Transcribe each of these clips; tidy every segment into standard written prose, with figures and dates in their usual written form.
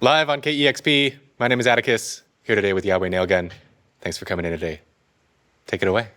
Live on KEXP, my name is Atticus, here today with YHWH Nailgun. Thanks for coming in today. Take it away.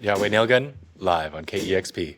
YHWH Nailgun, live on KEXP.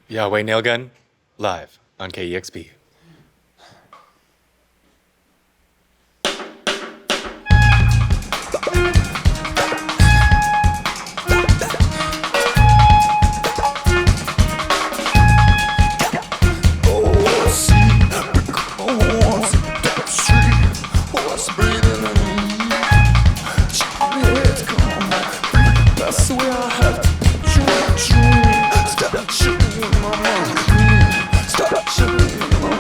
YHWH Nailgun, live on KEXP. Stop shooting with my mom. Stop shooting with my mom.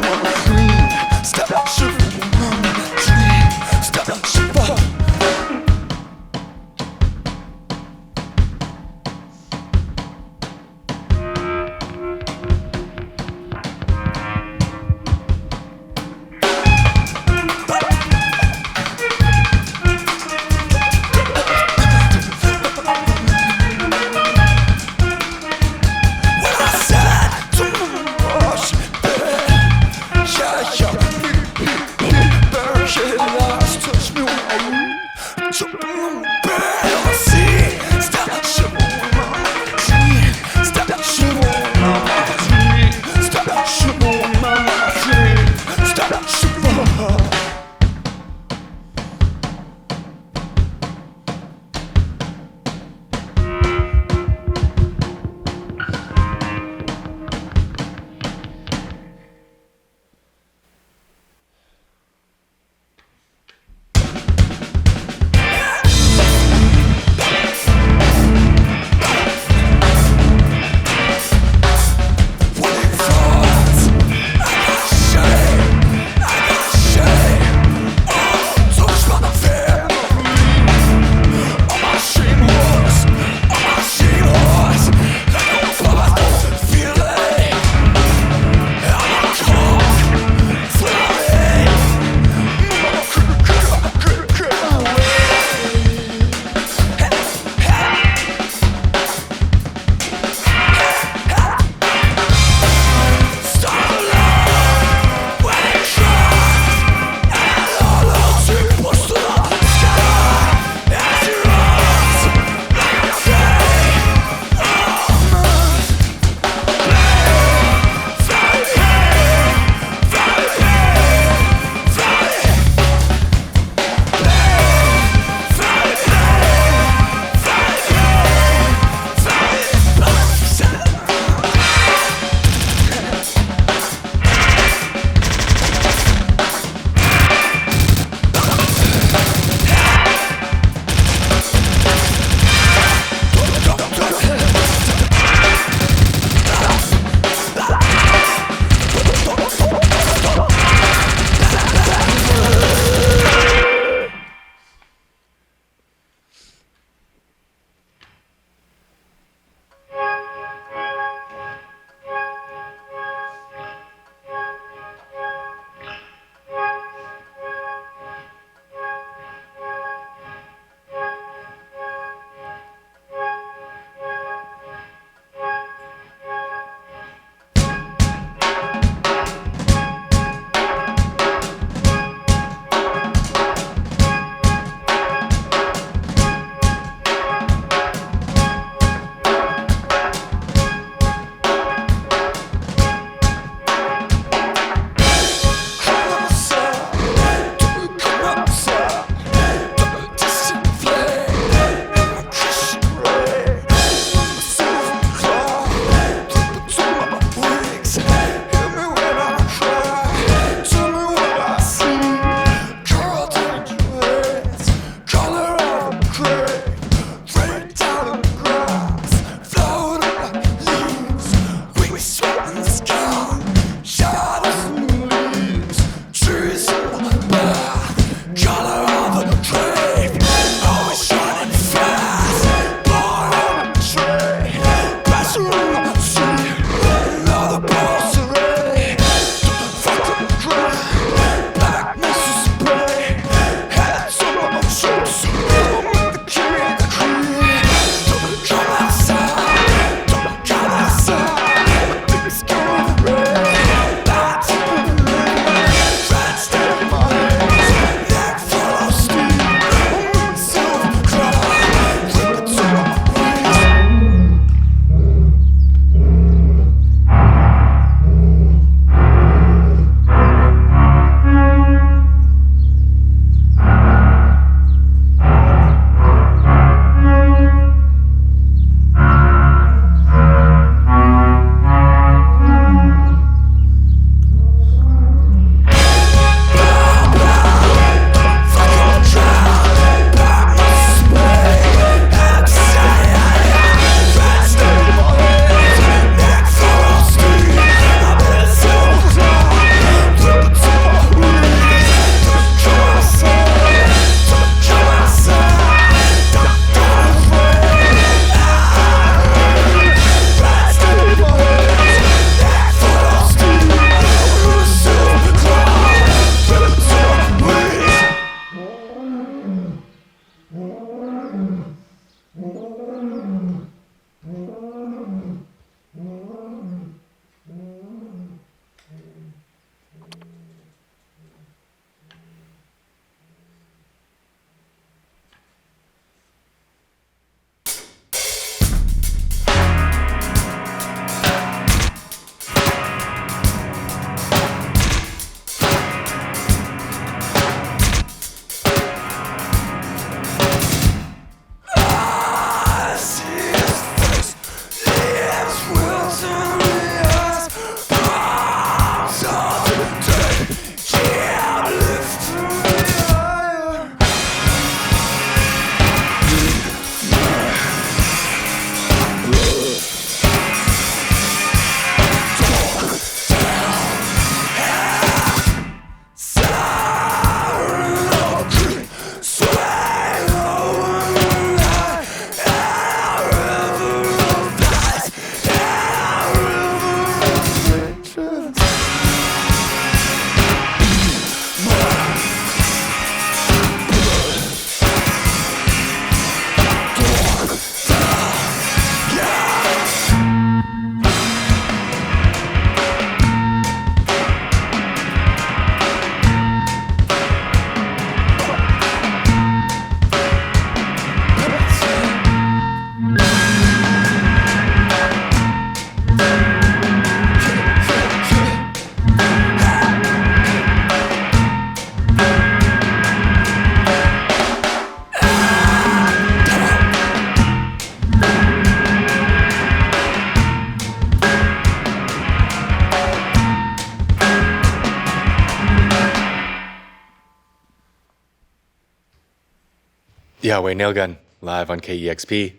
YHWH Nailgun, live on KEXP.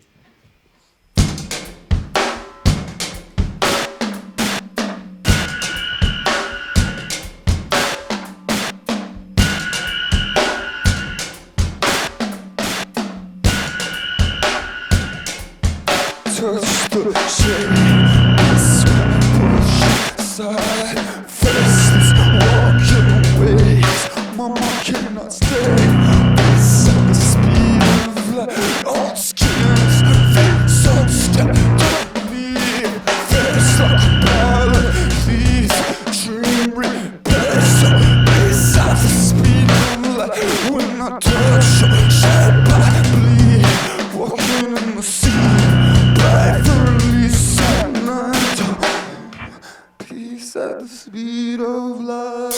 Touch the shade, push side, faces walking ways. Mama cannot stay. It's at the speed of light. Old skins, face on step to me. Face like a ballad, these dream repairs. It's at the speed of light. When I touch your shed by bleed, walking in the sea. Peace at the speed of light.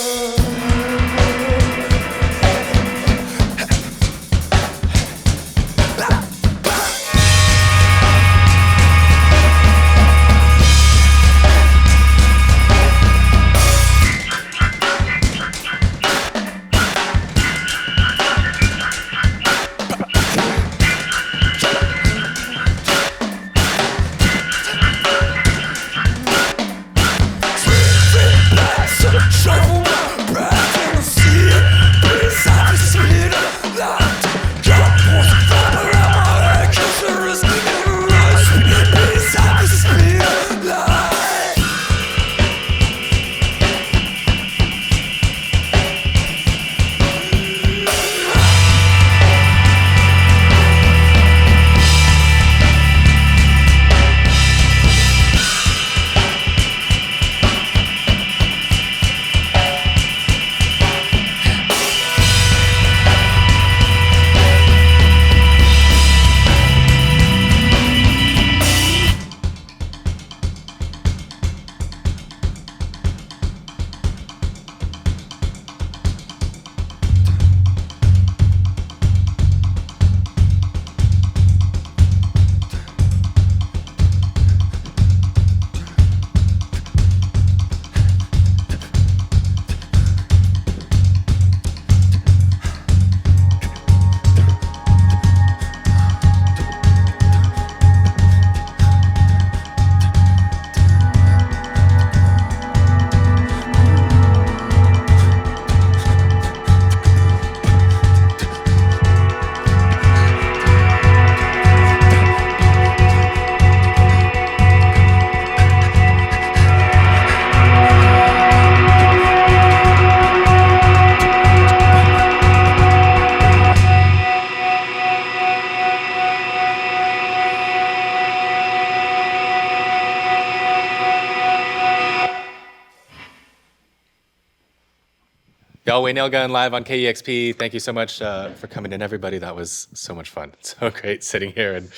YHWH Nailgun live on KEXP. Thank you so much for coming in, everybody. That was so much fun. So great sitting here and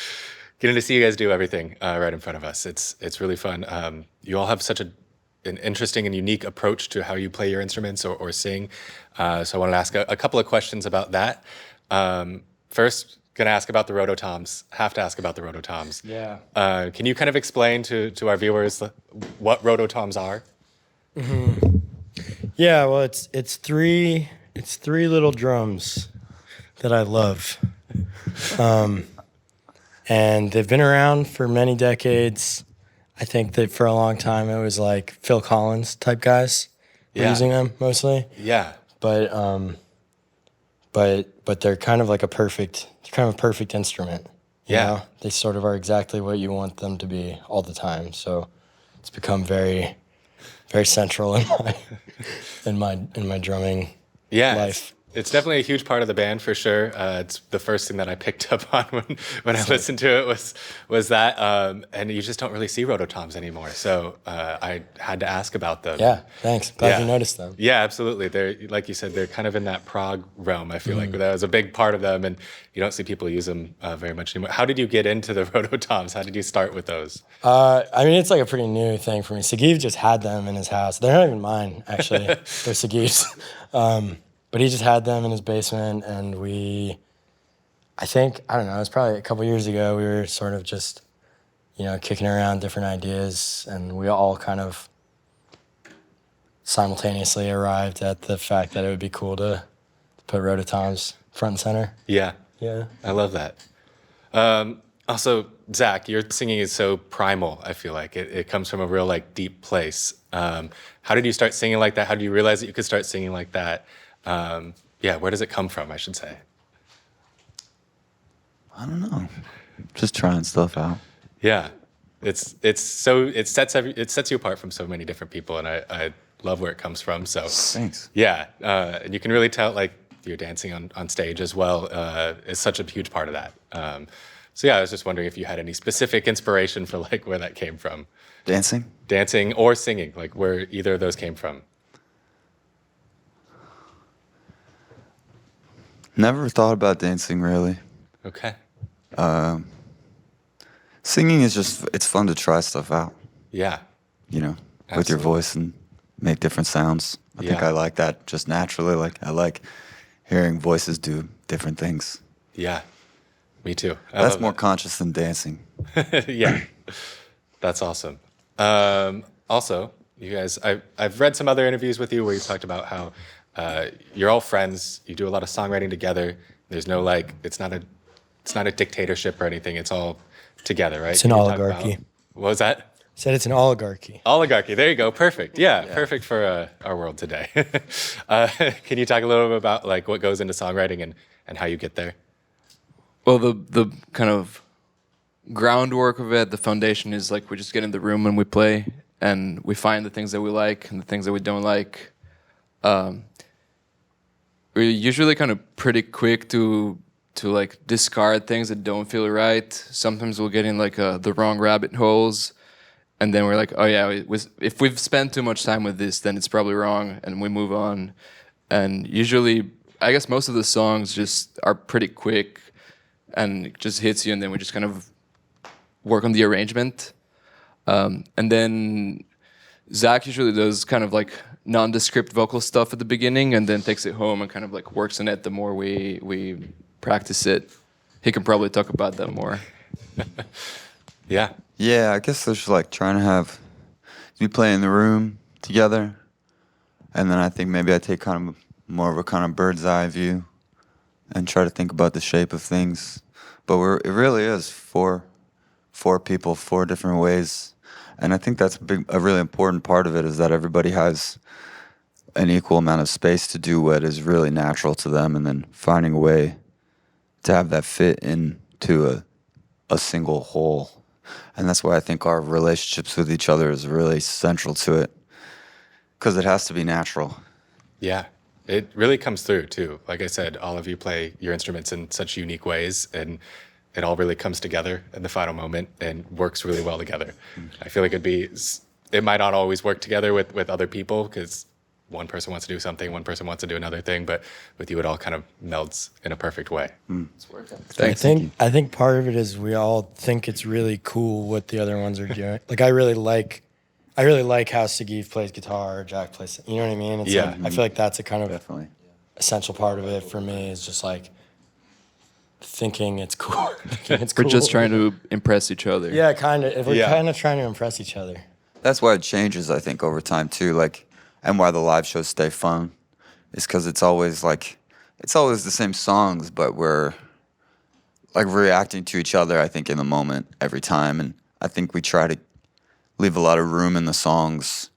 getting to see you guys do everything right in front of us. It's really fun. You all have such an interesting and unique approach to how you play your instruments or sing. So I wanted to ask a couple of questions about that. First, going to ask about the rototoms. Have to ask about the rototoms. Yeah. Can you kind of explain to our viewers what rototoms are? Mm-hmm. Yeah, well, it's three little drums that I love, and they've been around for many decades. I think that for a long time it was like Phil Collins type guys were using them mostly. Yeah, but they're kind of like a perfect instrument. You know? They sort of are exactly what you want them to be all the time. So it's become very, very central in my drumming life. It's definitely a huge part of the band for sure. It's the first thing that I picked up on when I listened to it was that, and you just don't really see rototoms anymore. So I had to ask about them. Yeah, thanks. Glad you noticed them. Yeah, absolutely. They're, like you said, they're kind of in that prog realm. I feel like that was a big part of them, and you don't see people use them very much anymore. How did you get into the rototoms? How did you start with those? I mean, it's like a pretty new thing for me. Saguiv just had them in his house. They're not even mine, actually. They're Saguiv's. But he just had them in his basement, and I don't know, it was probably a couple years ago, we were sort of just, kicking around different ideas, and we all kind of simultaneously arrived at the fact that it would be cool to put rototoms front and center. Yeah. Yeah. I love that. Also, Zack, your singing is so primal. I feel like it comes from a real like deep place. How did you start singing like that? How did you realize that you could start singing like that? Yeah, where does it come from? I should say. I don't know. Just trying stuff out. Yeah, it sets you apart from so many different people, and I love where it comes from. So Thanks. yeah, and you can really tell like your dancing on stage as well is such a huge part of that. So yeah, I was just wondering if you had any specific inspiration for like where that came from, dancing or singing, like where either of those came from. Never thought about dancing really. Okay. Singing is it's fun to try stuff out, Yeah. you know, with your Absolutely. voice and make different sounds. I think Yeah. I like that just naturally. Like I like hearing voices do different things. Yeah. Me too. I That's love more conscious than dancing. that. Yeah. That's awesome. Also, you guys, I've read some other interviews with you where you talked about how you're all friends. You do a lot of songwriting together. There's no like, it's not a dictatorship or anything. It's all together, right? It's an Can you talk oligarchy. about- What was that? Said it's an oligarchy. Oligarchy. There you go. Perfect. Yeah. Perfect for our world today. Can you talk a little bit about like what goes into songwriting and how you get there? Well, the kind of groundwork of it, the foundation is like we just get in the room and we play and we find the things that we like and the things that we don't like. We're usually kind of pretty quick to like discard things that don't feel right. Sometimes we'll get in like the wrong rabbit holes, and then we're like, oh yeah, if we've spent too much time with this, then it's probably wrong, and we move on. And usually, I guess most of the songs just are pretty quick, and it just hits you, and then we just kind of work on the arrangement. And then Zack usually does kind of like nondescript vocal stuff at the beginning, and then takes it home and kind of like works on it. The more we practice it, he can probably talk about that more. Yeah. Yeah, I guess there's like trying to we play in the room together, and then I think maybe I take kind of more of a kind of bird's eye view and try to think about the shape of things. But it really is four people, four different ways, and I think that's a really important part of it is that everybody has an equal amount of space to do what is really natural to them, and then finding a way to have that fit into a single whole. And that's why I think our relationships with each other is really central to it, because it has to be natural. Yeah. It really comes through too. Like I said, all of you play your instruments in such unique ways, and it all really comes together in the final moment and works really well together. I feel like it might not always work together with other people because one person wants to do something, one person wants to do another thing, but with you, it all kind of melds in a perfect way. It's working. I think part of it is we all think it's really cool what the other ones are doing. Like I really like how Saguiv plays guitar, or Jack plays. You know what I mean? It's Yeah. like, I feel like that's a kind of Definitely. essential part of it for me. Is just like thinking it's cool. We're just trying to impress each other. Yeah, kind of. If we're Yeah. kind of trying to impress each other. That's why it changes, I think, over time too. Like, and why the live shows stay fun is because it's always the same songs, but we're like reacting to each other. I think in the moment every time, and I think we try to leave a lot of room in the songs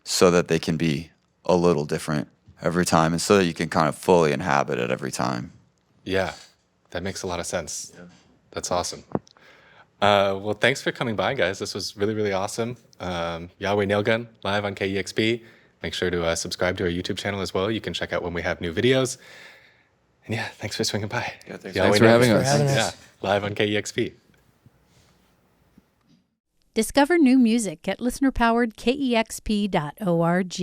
so that they can be a little different every time, and so that you can kind of fully inhabit it every time. Yeah, that makes a lot of sense. Yeah. That's awesome. Well, thanks for coming by, guys. This was really, really awesome. YHWH Nailgun live on KEXP. Make sure to subscribe to our YouTube channel as well. You can check out when we have new videos. And yeah, thanks for swinging by. Yeah, thanks. Thanks for having us. Yeah, live on KEXP. Discover new music at listener-powered KEXP.org.